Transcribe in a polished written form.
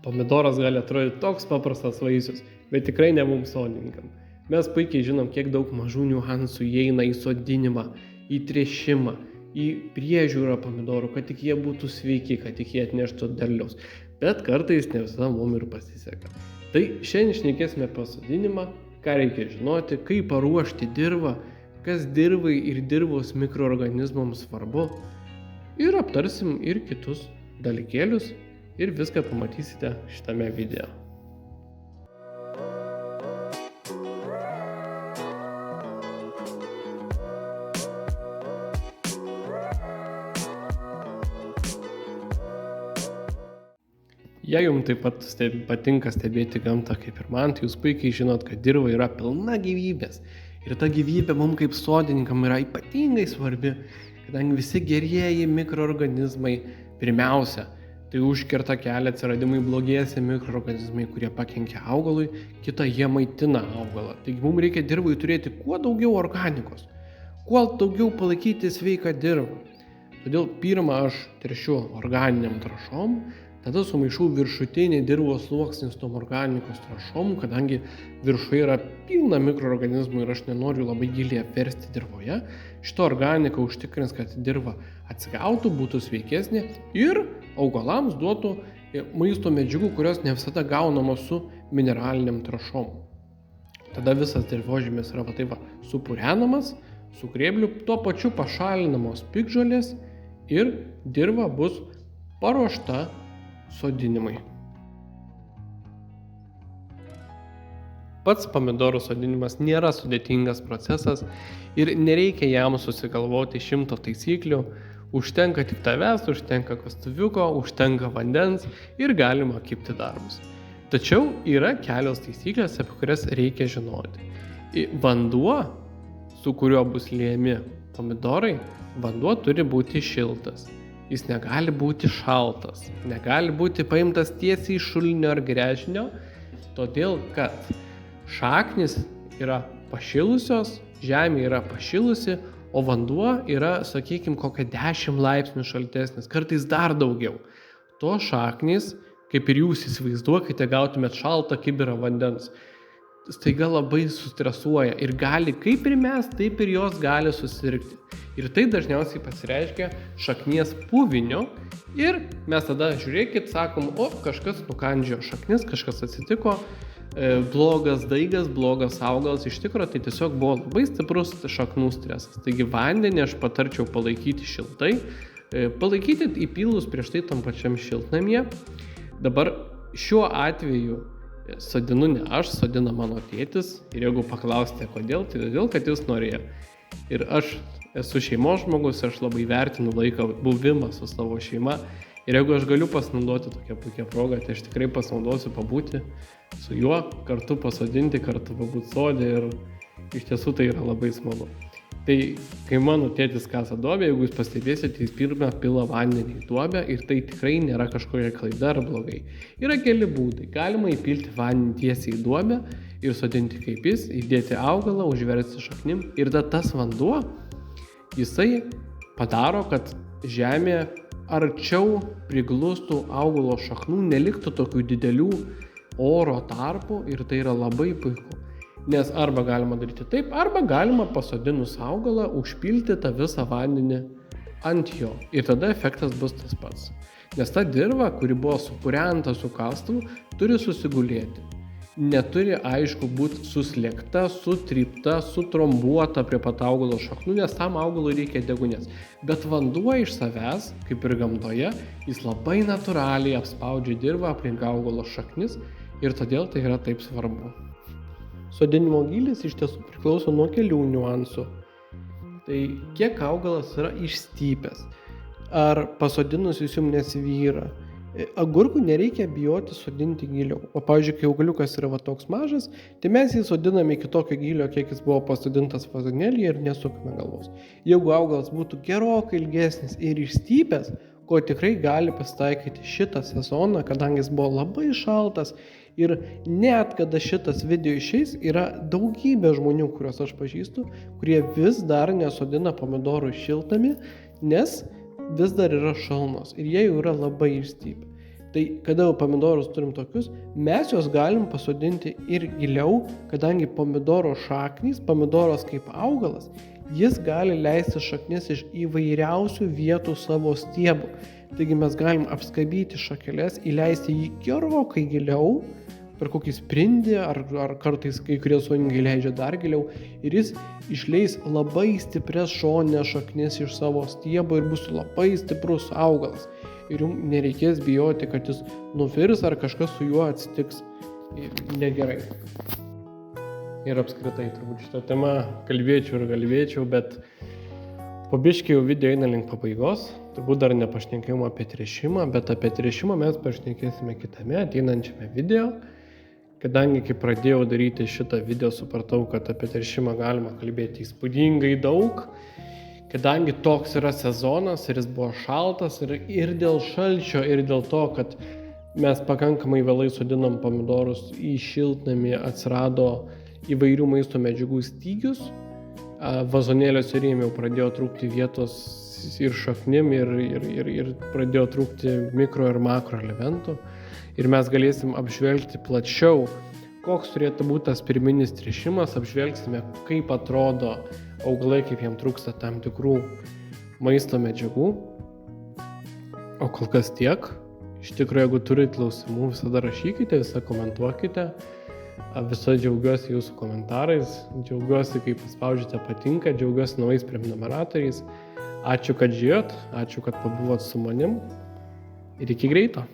Pomidoras gali atrodyti toks paprastas vaisius, bet tikrai ne mums sodininkam. Mes puikiai žinom, kiek daug mažų niuansų įeina į sodinimą, į tręšimą, į priežiūrą pomidorų, kad tik jie būtų sveiki, kad tik jie atneštų derliaus. Bet kartais ne visada mums ir pasiseka. Tai šiandien šnekėsime apie sodinimą, ką reikia žinoti, kaip paruošti dirvą, kas dirvai ir dirvos mikroorganizmams svarbu. Ir aptarsim ir kitus dalykėlius ir viską pamatysite šitame video. Jei jums taip pat patinka stebėti gamtą kaip ir man, tai jūs puikiai žinot, kad dirva yra pilna gyvybės. Ir ta gyvybė mums kaip sodininkam yra ypatingai svarbi, kadangi visi gerieji mikroorganizmai pirmiausia, tai užkerta kelią atsiradimui blogiesi mikroorganizmai, kurie pakenkia augalui, kita jie maitina augalą. Taigi mums reikia dirvai turėti kuo daugiau organikos, kuo daugiau palaikyti sveiką dirvą. Todėl pirmą aš tręšiu organiniam trąšom, tada sumaišau viršutinį dirvos sluoksnį su tom organikos trąšom, kadangi viršuje yra pilna mikroorganizmų ir aš nenoriu labai giliai apversti dirvoje. Šita organika užtikrins, kad dirva atsigautų, būtų sveikesnė ir augalams duotų maisto medžiagų, kurios ne visada gaunamos su mineraliniam trąšom. Tada visas dirvožemis yra supurenamas, su grėbliu, tuo pačiu pašalinamos piktžolės ir dirva bus paruošta sodinimui. Pats pomidorų sodinimas nėra sudėtingas procesas ir nereikia jam susigalvoti 100 taisyklių. Užtenka tik tavęs, užtenka kastuviuko, užtenka vandens ir galima kibti darbus. Tačiau yra kelios taisyklės, apie kurias reikia žinoti. Vanduo, su kuriuo bus liejami pomidorai, vanduo turi būti šiltas. Jis negali būti šaltas, negali būti paimtas tiesiai iš šulinio ar gręžinio, todėl kad šaknis yra pašilusios, žemė yra pašilusi, o vanduo yra, sakykime, kokia 10 laipsnių šaltesnis, kartais dar daugiau. To šaknis, kaip ir jūs įsivaizduokite, gautumėt šaltą kibirą vandens, staiga labai sustresuoja ir gali, kaip ir mes, taip ir jos gali susirgti. Ir tai dažniausiai pasireiškia šaknies puviniu ir mes tada žiūrėkit, sakom, kažkas nukandžiojo šaknis, kažkas atsitiko, blogas daigas, blogas augalas, iš tikrųjų tai tiesiog buvo labai stiprus šaknų stresas. Taigi vandenį aš patarčiau palaikyti šiltai, palaikyti įpylus prieš tai tam pačiam šiltnamyje. Dabar šiuo atveju sodinu ne aš, sodina mano tėtis ir jeigu paklausite kodėl, tai todėl, kad jis norėjo. Ir aš esu šeimos žmogus, aš labai vertinu laiką buvimą su savo šeima ir jeigu aš galiu pasinaudoti tokią puikią progą, tai aš tikrai pasinaudosiu pabūti su juo, kartu pasodinti, kartu pabūti sode ir iš tiesų tai yra labai smagu. Tai kai mano tėtis kasa duobę, jeigu jūs pastebėsite, jis pirmą pila vandenį į duobę ir tai tikrai nėra kažkokia klaida ar blogai. Yra keli būdai. Galima įpilti vandenį tiesiai į duobę ir sodinti kaip jis, įdėti augalą, užversti šaknim ir tada tas vanduo, jisai padaro, kad žemė arčiau priglustų augalo šaknų, neliktų tokių didelių oro tarpų ir tai yra labai puiku. Nes arba galima daryti taip, arba galima pasodinus augalą užpilti tą visą vandenį ant jo. Ir tada efektas bus tas pats. Nes ta dirva, kuri buvo supurenta su kastuvu, turi susigulėti. Neturi, aišku, būti suslėgta, sutrypta, sutrombuota prie pat augalo šaknų, nes tam augalui reikia deguonies. Bet vanduo iš savęs, kaip ir gamtoje, jis labai natūraliai apspaudžia dirvą aplink augalo šaknis ir todėl tai yra taip svarbu. Sodinimo gylis iš tiesų priklauso nuo kelių niuansų. Tai kiek augalas yra išstypęs, ar pasodinus jis jums nesvyra. Agurkų nereikia bijoti sodinti giliau. O pavyzdžiui, kai augaliukas yra toks mažas, tai mes jį sodiname iki tokio gylio, kiek jis buvo pasodintas vazonėlyje ir nesukame galvos. Jeigu augalas būtų gerokai ilgesnis ir išstypęs, ko tikrai gali pasitaikyti šitą sezoną, kadangi jis buvo labai šaltas ir net kada šitas video išeis, yra daugybė žmonių, kuriuos aš pažįstu, kurie vis dar nesodina pomidorų šiltnamy, nes vis dar yra šalnos ir jie jau yra labai išstypę. Tai kada pomidorus turim tokius, mes juos galim pasodinti ir giliau, kadangi pomidoro šaknys, pomidoras kaip augalas, jis gali leisti šaknis iš įvairiausių vietų savo stiebų. Taigi mes galim apskabyti šakeles, įleisti jį gerokai giliau, per kokį sprindį, ar kartais kai kurie sodininkai leidžia dar giliau, ir jis išleis labai stiprias šoninės šaknis iš savo stiebo ir bus labai stiprus augalas. Ir jums nereikės bijoti, kad jis nuvirs ar kažkas su juo atsitiks negerai. Ir apskritai turbūt šitą temą kalbėčiau, bet po biškį jau video eina link pabaigos. Turbūt dar nepašnekėjom apie tręšimą, bet apie tręšimą mes pašnekėsime kitame ateinančiame video. Kadangi kai pradėjau daryti šitą video, supratau, kad apie tręšimą galima kalbėti įspūdingai daug. Kadangi toks yra sezonas ir jis buvo šaltas ir dėl šalčio, ir dėl to, kad mes pakankamai vėlai sodinom pomidorus į šiltnamį, atsirado įvairių maisto medžiagų stygius. Vazonėliuose ir jau pradėjo trūkti vietos ir šaknim, ir pradėjo trūkti mikro ir makro elementų. Ir mes galėsim apžvelgti plačiau, koks turėtų būti tas pirminis tręšimas, apžvelgsime, kaip atrodo augalai, kaip jiem trūksta tam tikrų maisto medžiagų. O kol kas tiek. Iš tikrųjų, jeigu turite klausimų, visada rašykite, visada komentuokite. Visada džiaugiuosi jūsų komentarais, džiaugiuosi, kai paspaudžiate patinka, džiaugiuosi naujais prenumeratoriais. Ačiū, kad žiūrėjot, ačiū, kad pabuvot su manim ir iki greito.